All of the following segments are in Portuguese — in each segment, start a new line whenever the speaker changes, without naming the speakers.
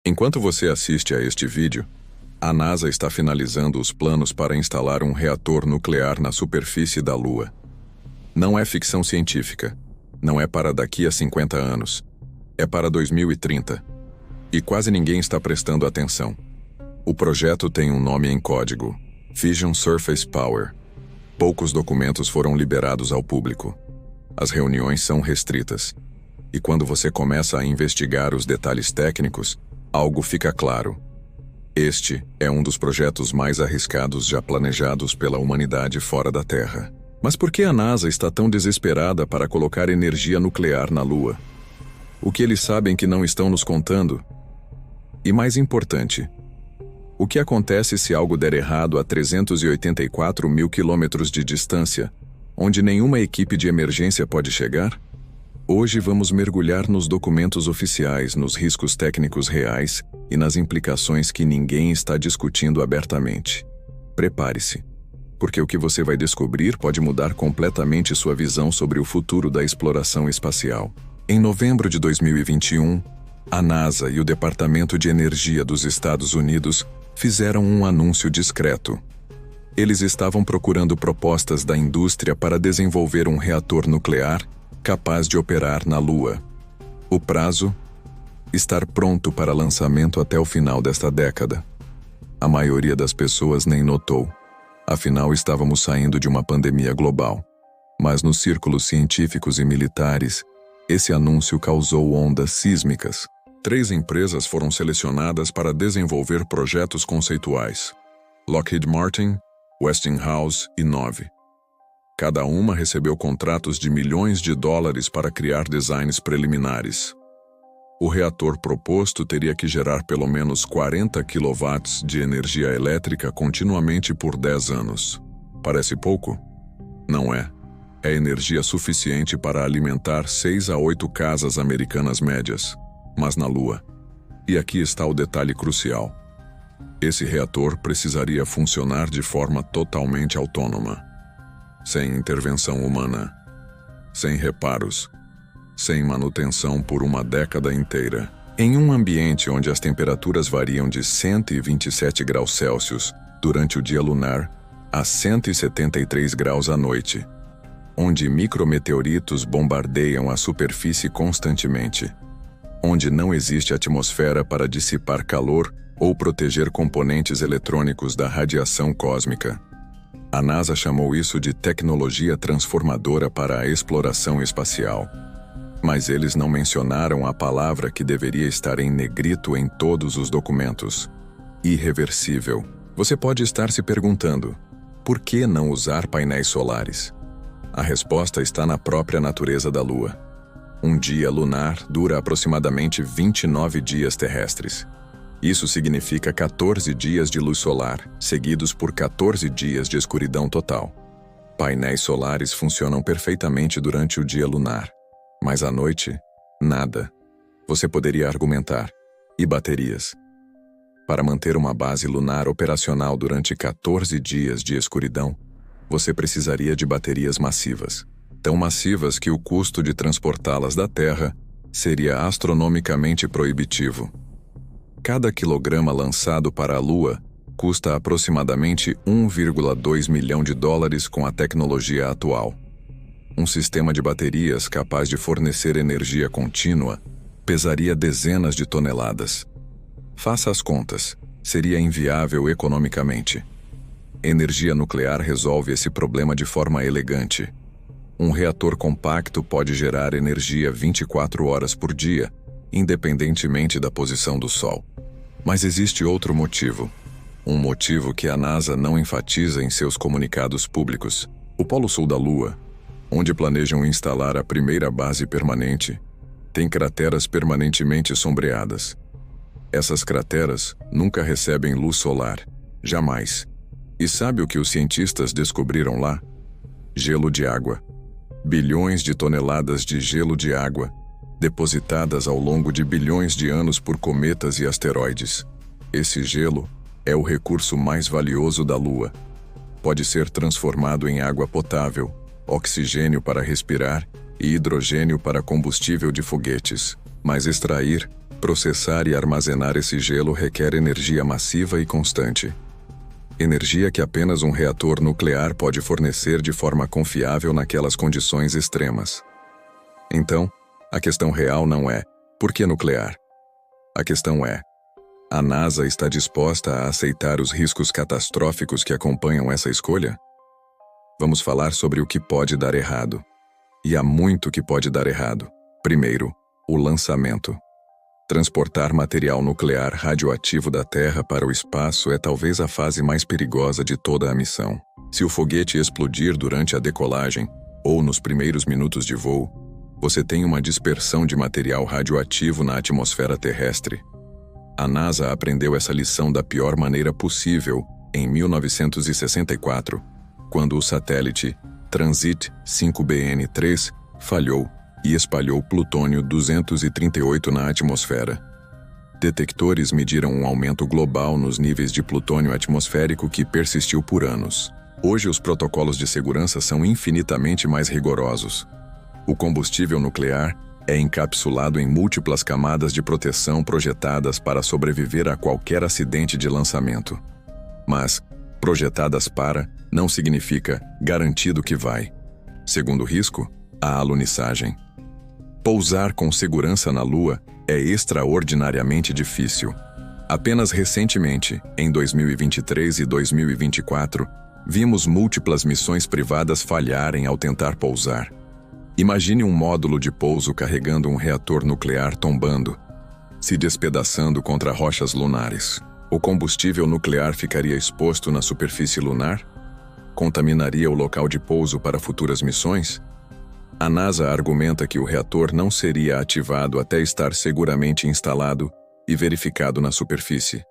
Enquanto você assiste a este vídeo, a NASA está finalizando os planos para instalar um reator nuclear na superfície da Lua. Não é ficção científica. Não é para daqui a 50 anos. É para 2030. E quase ninguém está prestando atenção. O projeto tem um nome em código: Fission Surface Power. Poucos documentos foram liberados ao público. As reuniões são restritas. E quando você começa a investigar os detalhes técnicos, algo fica claro. Este é um dos projetos mais arriscados já planejados pela humanidade fora da Terra. Mas por que a NASA está tão desesperada para colocar energia nuclear na Lua? O que eles sabem que não estão nos contando? E mais importante, o que acontece se algo der errado a 384 mil quilômetros de distância, onde nenhuma equipe de emergência pode chegar? Hoje vamos mergulhar nos documentos oficiais, nos riscos técnicos reais e nas implicações que ninguém está discutindo abertamente. Prepare-se, porque o que você vai descobrir pode mudar completamente sua visão sobre o futuro da exploração espacial. Em novembro de 2021, a NASA e o Departamento de Energia dos Estados Unidos fizeram um anúncio discreto. Eles estavam procurando propostas da indústria para desenvolver um reator nuclear capaz de operar na Lua. O prazo? Estar pronto para lançamento até o final desta década. A maioria das pessoas nem notou. Afinal, estávamos saindo de uma pandemia global. Mas nos círculos científicos e militares, esse anúncio causou ondas sísmicas. 3 empresas foram selecionadas para desenvolver projetos conceituais: Lockheed Martin, Westinghouse e NOV. Cada uma recebeu contratos de milhões de dólares para criar designs preliminares. O reator proposto teria que gerar pelo menos 40 kW de energia elétrica continuamente por 10 anos. Parece pouco? Não é. É energia suficiente para alimentar 6 a 8 casas americanas médias, mas na Lua. E aqui está o detalhe crucial. Esse reator precisaria funcionar de forma totalmente autônoma. Sem intervenção humana, sem reparos, sem manutenção por uma década inteira. Em um ambiente onde as temperaturas variam de 127 graus Celsius durante o dia lunar a 173 graus à noite, onde micrometeoritos bombardeiam a superfície constantemente, onde não existe atmosfera para dissipar calor ou proteger componentes eletrônicos da radiação cósmica. A NASA chamou isso de tecnologia transformadora para a exploração espacial. Mas eles não mencionaram a palavra que deveria estar em negrito em todos os documentos: irreversível. Você pode estar se perguntando, por que não usar painéis solares? A resposta está na própria natureza da Lua. Um dia lunar dura aproximadamente 29 dias terrestres. Isso significa 14 dias de luz solar, seguidos por 14 dias de escuridão total. Painéis solares funcionam perfeitamente durante o dia lunar, mas à noite, nada. Você poderia argumentar. E baterias? Para manter uma base lunar operacional durante 14 dias de escuridão, você precisaria de baterias massivas. Tão massivas que o custo de transportá-las da Terra seria astronomicamente proibitivo. Cada quilograma lançado para a Lua custa aproximadamente 1,2 milhão de dólares com a tecnologia atual. Um sistema de baterias capaz de fornecer energia contínua pesaria dezenas de toneladas. Faça as contas, seria inviável economicamente. Energia nuclear resolve esse problema de forma elegante. Um reator compacto pode gerar energia 24 horas por dia, independentemente da posição do Sol. Mas existe outro motivo. Um motivo que a NASA não enfatiza em seus comunicados públicos. O Polo Sul da Lua, onde planejam instalar a primeira base permanente, tem crateras permanentemente sombreadas. Essas crateras nunca recebem luz solar. Jamais. E sabe o que os cientistas descobriram lá? Gelo de água. Bilhões de toneladas de gelo de água, depositadas ao longo de bilhões de anos por cometas e asteroides. Esse gelo é o recurso mais valioso da Lua. Pode ser transformado em água potável, oxigênio para respirar e hidrogênio para combustível de foguetes, mas extrair Processar e armazenar esse gelo requer energia massiva e constante. Energia que apenas um reator nuclear pode fornecer de forma confiável naquelas condições extremas. Então, a questão real não é por que nuclear? A questão é: a NASA está disposta a aceitar os riscos catastróficos que acompanham essa escolha? Vamos falar sobre o que pode dar errado. E há muito que pode dar errado. Primeiro, o lançamento. Transportar material nuclear radioativo da Terra para o espaço é talvez a fase mais perigosa de toda a missão. Se o foguete explodir durante a decolagem, ou nos primeiros minutos de voo, você tem uma dispersão de material radioativo na atmosfera terrestre. A NASA aprendeu essa lição da pior maneira possível em 1964, quando o satélite Transit 5BN3 falhou e espalhou plutônio-238 na atmosfera. Detectores mediram um aumento global nos níveis de plutônio atmosférico que persistiu por anos. Hoje os protocolos de segurança são infinitamente mais rigorosos. O combustível nuclear é encapsulado em múltiplas camadas de proteção projetadas para sobreviver a qualquer acidente de lançamento. Mas, projetadas para, não significa garantido que vai. Segundo risco, a alunissagem. Pousar com segurança na Lua é extraordinariamente difícil. Apenas recentemente, em 2023 e 2024, vimos múltiplas missões privadas falharem ao tentar pousar. Imagine um módulo de pouso carregando um reator nuclear tombando, se despedaçando contra rochas lunares. O combustível nuclear ficaria exposto na superfície lunar? Contaminaria o local de pouso para futuras missões? A NASA argumenta que o reator não seria ativado até estar seguramente instalado e verificado na superfície.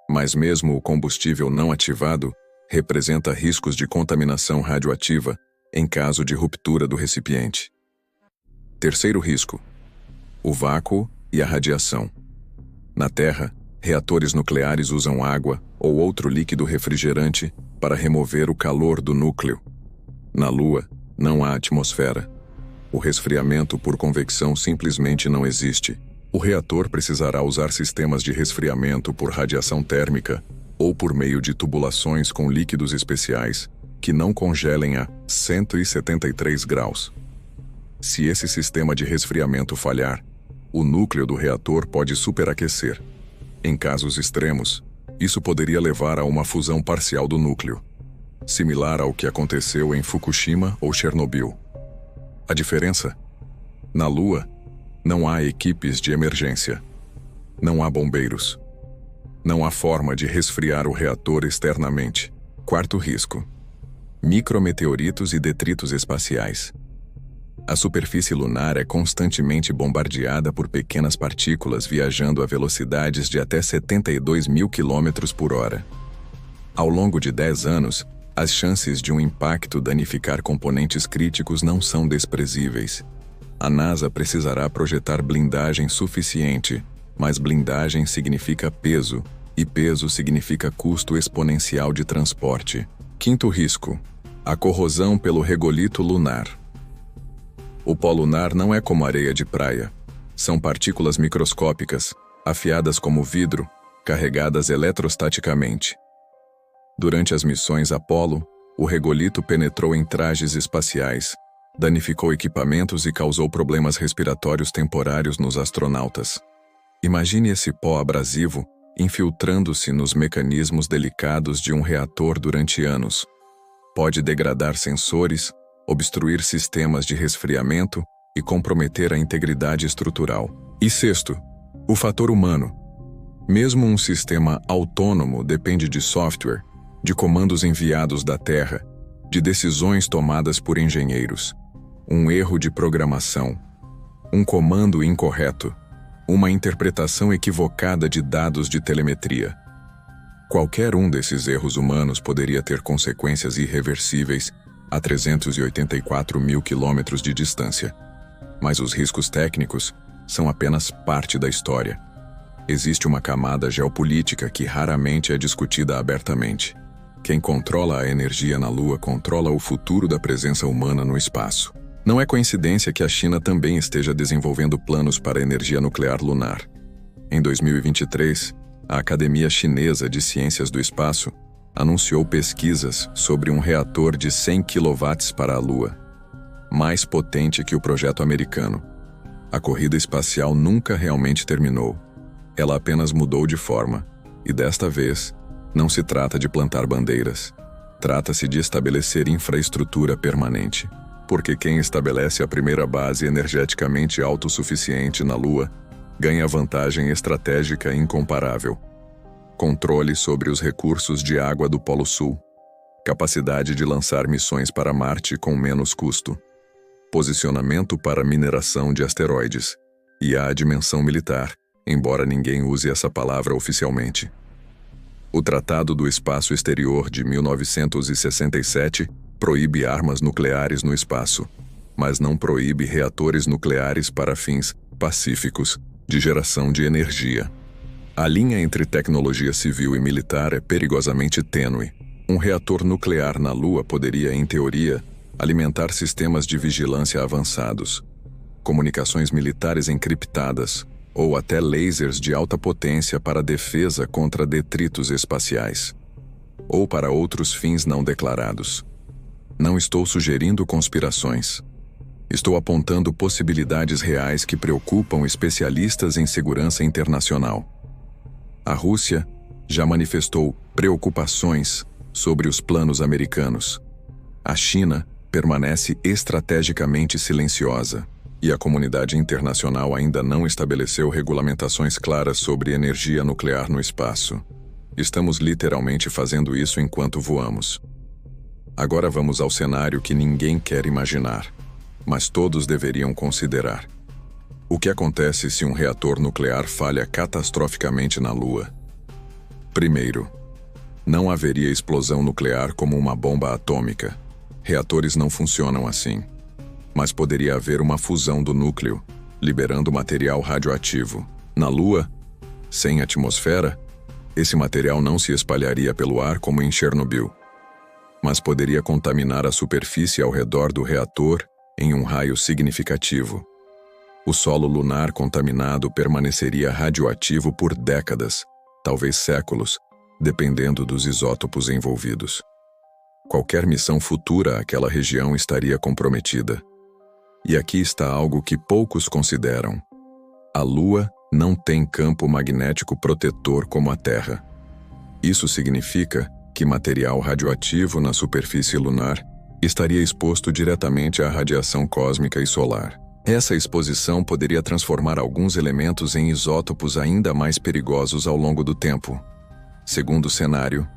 Mas mesmo o combustível não ativado representa riscos de contaminação radioativa em caso de ruptura do recipiente. Terceiro risco: o vácuo e a radiação. Na Terra, reatores nucleares usam água ou outro líquido refrigerante para remover o calor do núcleo. Na Lua, não há atmosfera. O resfriamento por convecção simplesmente não existe. O reator precisará usar sistemas de resfriamento por radiação térmica ou por meio de tubulações com líquidos especiais que não congelem a 173 graus. Se esse sistema de resfriamento falhar, o núcleo do reator pode superaquecer. Em casos extremos, isso poderia levar a uma fusão parcial do núcleo, similar ao que aconteceu em Fukushima ou Chernobyl. A diferença? Na Lua, não há equipes de emergência. Não há bombeiros. Não há forma de resfriar o reator externamente. Quarto risco: micrometeoritos e detritos espaciais. A superfície lunar é constantemente bombardeada por pequenas partículas viajando a velocidades de até 72 mil quilômetros por hora. Ao longo de 10 anos, as chances de um impacto danificar componentes críticos não são desprezíveis. A NASA precisará projetar blindagem suficiente, mas blindagem significa peso, e peso significa custo exponencial de transporte. Quinto risco: a corrosão pelo regolito lunar. O pó lunar não é como areia de praia. São partículas microscópicas, afiadas como vidro, carregadas eletrostaticamente. Durante as missões Apollo, o regolito penetrou em trajes espaciais, danificou equipamentos e causou problemas respiratórios temporários nos astronautas. Imagine esse pó abrasivo infiltrando-se nos mecanismos delicados de um reator durante anos. Pode degradar sensores, obstruir sistemas de resfriamento e comprometer a integridade estrutural. E sexto, o fator humano. Mesmo um sistema autônomo depende de software, de comandos enviados da Terra, de decisões tomadas por engenheiros. Um erro de programação, um comando incorreto, uma interpretação equivocada de dados de telemetria. Qualquer um desses erros humanos poderia ter consequências irreversíveis a 384 mil quilômetros de distância. Mas os riscos técnicos são apenas parte da história. Existe uma camada geopolítica que raramente é discutida abertamente. Quem controla a energia na Lua controla o futuro da presença humana no espaço. Não é coincidência que a China também esteja desenvolvendo planos para a energia nuclear lunar. Em 2023, a Academia Chinesa de Ciências do Espaço anunciou pesquisas sobre um reator de 100 kW para a Lua, mais potente que o projeto americano. A corrida espacial nunca realmente terminou. Ela apenas mudou de forma, e desta vez, não se trata de plantar bandeiras. Trata-se de estabelecer infraestrutura permanente, porque quem estabelece a primeira base energeticamente autossuficiente na Lua ganha vantagem estratégica incomparável. Controle sobre os recursos de água do Polo Sul, capacidade de lançar missões para Marte com menos custo, posicionamento para mineração de asteroides e a dimensão militar, embora ninguém use essa palavra oficialmente. O Tratado do Espaço Exterior de 1967 proíbe armas nucleares no espaço, mas não proíbe reatores nucleares para fins pacíficos de geração de energia. A linha entre tecnologia civil e militar é perigosamente tênue. Um reator nuclear na Lua poderia, em teoria, alimentar sistemas de vigilância avançados, comunicações militares encriptadas ou até lasers de alta potência para defesa contra detritos espaciais, ou para outros fins não declarados. Não estou sugerindo conspirações. Estou apontando possibilidades reais que preocupam especialistas em segurança internacional. A Rússia já manifestou preocupações sobre os planos americanos. A China permanece estrategicamente silenciosa, e a comunidade internacional ainda não estabeleceu regulamentações claras sobre energia nuclear no espaço. Estamos literalmente fazendo isso enquanto voamos. Agora vamos ao cenário que ninguém quer imaginar, mas todos deveriam considerar. O que acontece se um reator nuclear falha catastroficamente na Lua? Primeiro, não haveria explosão nuclear como uma bomba atômica. Reatores não funcionam assim. Mas poderia haver uma fusão do núcleo, liberando material radioativo. Na Lua, sem atmosfera, esse material não se espalharia pelo ar como em Chernobyl, mas poderia contaminar a superfície ao redor do reator em um raio significativo. O solo lunar contaminado permaneceria radioativo por décadas, talvez séculos, dependendo dos isótopos envolvidos. Qualquer missão futura àquela região estaria comprometida. E aqui está algo que poucos consideram. A Lua não tem campo magnético protetor como a Terra. Isso significa que material radioativo na superfície lunar estaria exposto diretamente à radiação cósmica e solar. Essa exposição poderia transformar alguns elementos em isótopos ainda mais perigosos ao longo do tempo. Segundo cenário,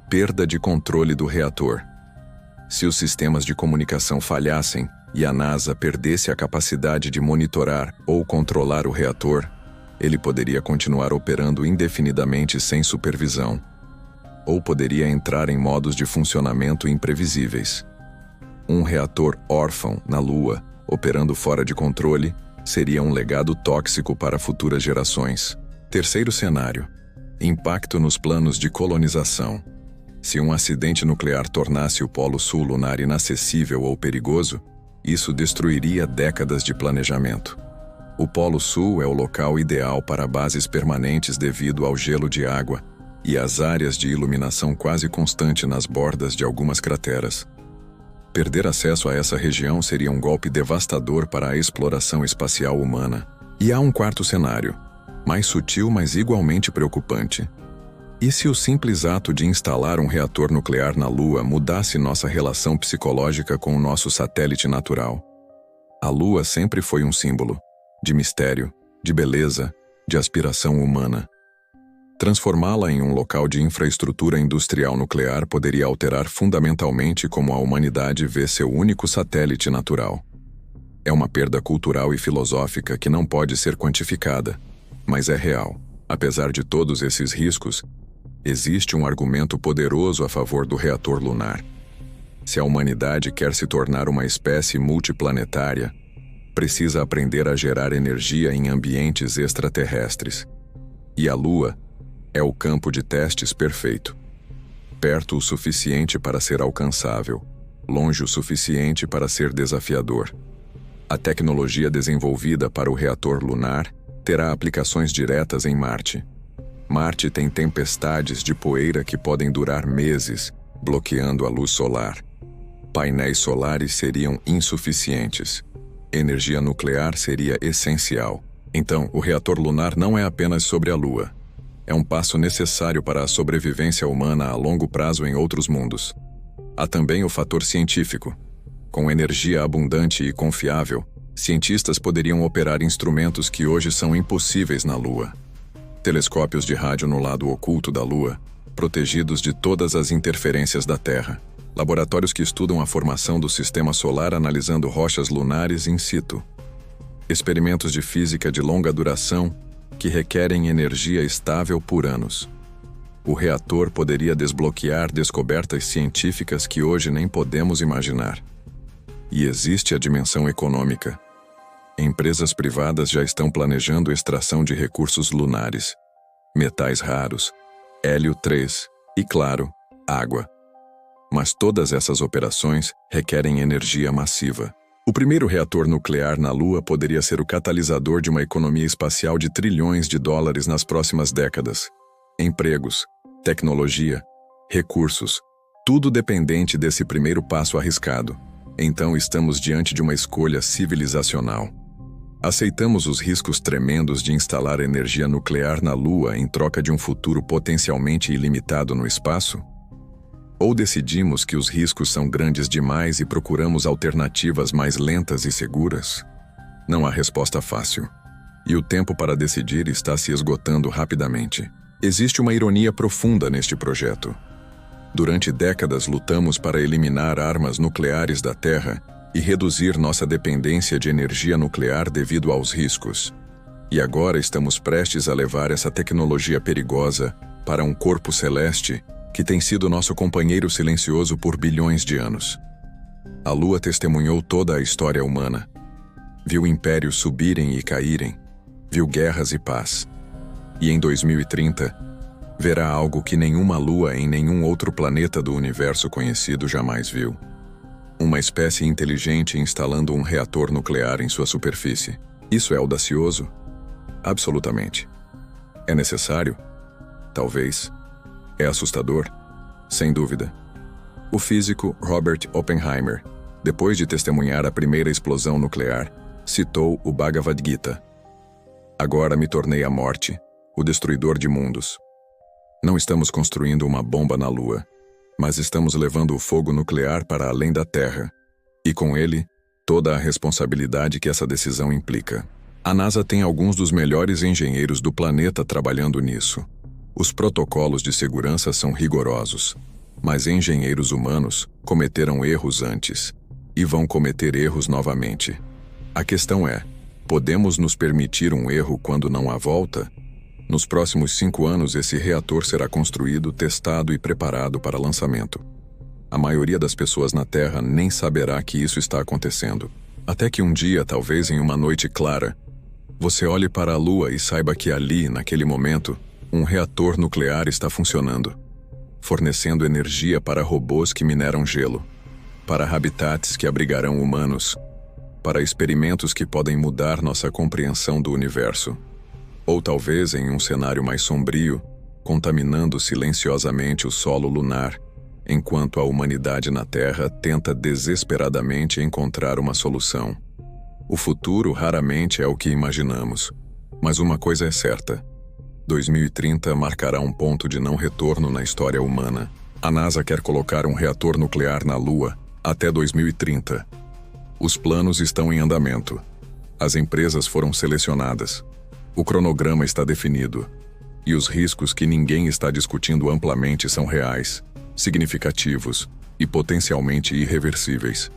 perda de controle do reator. Se os sistemas de comunicação falhassem e a NASA perdesse a capacidade de monitorar ou controlar o reator, ele poderia continuar operando indefinidamente sem supervisão, ou poderia entrar em modos de funcionamento imprevisíveis. Um reator órfão na Lua, operando fora de controle, seria um legado tóxico para futuras gerações. Terceiro cenário: impacto nos planos de colonização. Se um acidente nuclear tornasse o Polo Sul lunar inacessível ou perigoso, isso destruiria décadas de planejamento. O Polo Sul é o local ideal para bases permanentes devido ao gelo de água e às áreas de iluminação quase constante nas bordas de algumas crateras. Perder acesso a essa região seria um golpe devastador para a exploração espacial humana. E há um quarto cenário, mais sutil mas igualmente preocupante. E se o simples ato de instalar um reator nuclear na Lua mudasse nossa relação psicológica com o nosso satélite natural? A Lua sempre foi um símbolo de mistério, de beleza, de aspiração humana. Transformá-la em um local de infraestrutura industrial nuclear poderia alterar fundamentalmente como a humanidade vê seu único satélite natural. É uma perda cultural e filosófica que não pode ser quantificada, mas é real. Apesar de todos esses riscos, existe um argumento poderoso a favor do reator lunar. Se a humanidade quer se tornar uma espécie multiplanetária, precisa aprender a gerar energia em ambientes extraterrestres. E a Lua é o campo de testes perfeito. Perto o suficiente para ser alcançável, longe o suficiente para ser desafiador. A tecnologia desenvolvida para o reator lunar terá aplicações diretas em Marte. Marte tem tempestades de poeira que podem durar meses, bloqueando a luz solar. Painéis solares seriam insuficientes. Energia nuclear seria essencial. Então, o reator lunar não é apenas sobre a Lua. É um passo necessário para a sobrevivência humana a longo prazo em outros mundos. Há também o fator científico. Com energia abundante e confiável, cientistas poderiam operar instrumentos que hoje são impossíveis na Lua. Telescópios de rádio no lado oculto da Lua, protegidos de todas as interferências da Terra. Laboratórios que estudam a formação do sistema solar analisando rochas lunares in situ. Experimentos de física de longa duração que requerem energia estável por anos. O reator poderia desbloquear descobertas científicas que hoje nem podemos imaginar. E existe a dimensão econômica. Empresas privadas já estão planejando extração de recursos lunares, metais raros, hélio 3 e, claro, água. Mas todas essas operações requerem energia massiva. O primeiro reator nuclear na Lua poderia ser o catalisador de uma economia espacial de trilhões de dólares nas próximas décadas. Empregos, tecnologia, recursos, tudo dependente desse primeiro passo arriscado. Então estamos diante de uma escolha civilizacional. Aceitamos os riscos tremendos de instalar energia nuclear na Lua em troca de um futuro potencialmente ilimitado no espaço? Ou decidimos que os riscos são grandes demais e procuramos alternativas mais lentas e seguras? Não há resposta fácil. E o tempo para decidir está se esgotando rapidamente. Existe uma ironia profunda neste projeto. Durante décadas lutamos para eliminar armas nucleares da Terra e reduzir nossa dependência de energia nuclear devido aos riscos. E agora estamos prestes a levar essa tecnologia perigosa para um corpo celeste que tem sido nosso companheiro silencioso por bilhões de anos. A Lua testemunhou toda a história humana. Viu impérios subirem e caírem, viu guerras e paz. E em 2030, verá algo que nenhuma lua em nenhum outro planeta do universo conhecido jamais viu. Uma espécie inteligente instalando um reator nuclear em sua superfície. Isso é audacioso? Absolutamente. É necessário? Talvez. É assustador? Sem dúvida. O físico Robert Oppenheimer, depois de testemunhar a primeira explosão nuclear, citou o Bhagavad Gita. Agora me tornei a morte, o destruidor de mundos. Não estamos construindo uma bomba na Lua, mas estamos levando o fogo nuclear para além da Terra, e com ele, toda a responsabilidade que essa decisão implica. A NASA tem alguns dos melhores engenheiros do planeta trabalhando nisso. Os protocolos de segurança são rigorosos, mas engenheiros humanos cometeram erros antes, e vão cometer erros novamente. A questão é, podemos nos permitir um erro quando não há volta? Nos próximos 5 anos esse reator será construído, testado e preparado para lançamento. A maioria das pessoas na Terra nem saberá que isso está acontecendo. Até que um dia, talvez em uma noite clara, você olhe para a Lua e saiba que ali, naquele momento, um reator nuclear está funcionando, fornecendo energia para robôs que mineram gelo, para habitats que abrigarão humanos, para experimentos que podem mudar nossa compreensão do universo. Ou talvez em um cenário mais sombrio, contaminando silenciosamente o solo lunar, enquanto a humanidade na Terra tenta desesperadamente encontrar uma solução. O futuro raramente é o que imaginamos, mas uma coisa é certa: 2030 marcará um ponto de não retorno na história humana. A NASA quer colocar um reator nuclear na Lua até 2030. Os planos estão em andamento. As empresas foram selecionadas. O cronograma está definido. E os riscos que ninguém está discutindo amplamente são reais, significativos e potencialmente irreversíveis.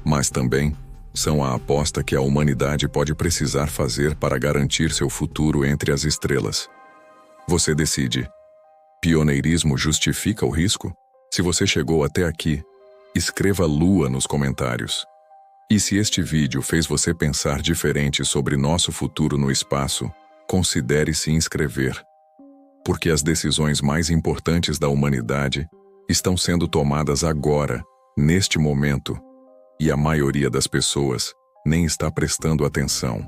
Mas também são a aposta que a humanidade pode precisar fazer para garantir seu futuro entre as estrelas. Você decide. Pioneirismo justifica o risco? Se você chegou até aqui, escreva Lua nos comentários. E se este vídeo fez você pensar diferente sobre nosso futuro no espaço, considere se inscrever. Porque as decisões mais importantes da humanidade estão sendo tomadas agora, neste momento, e a maioria das pessoas nem está prestando atenção.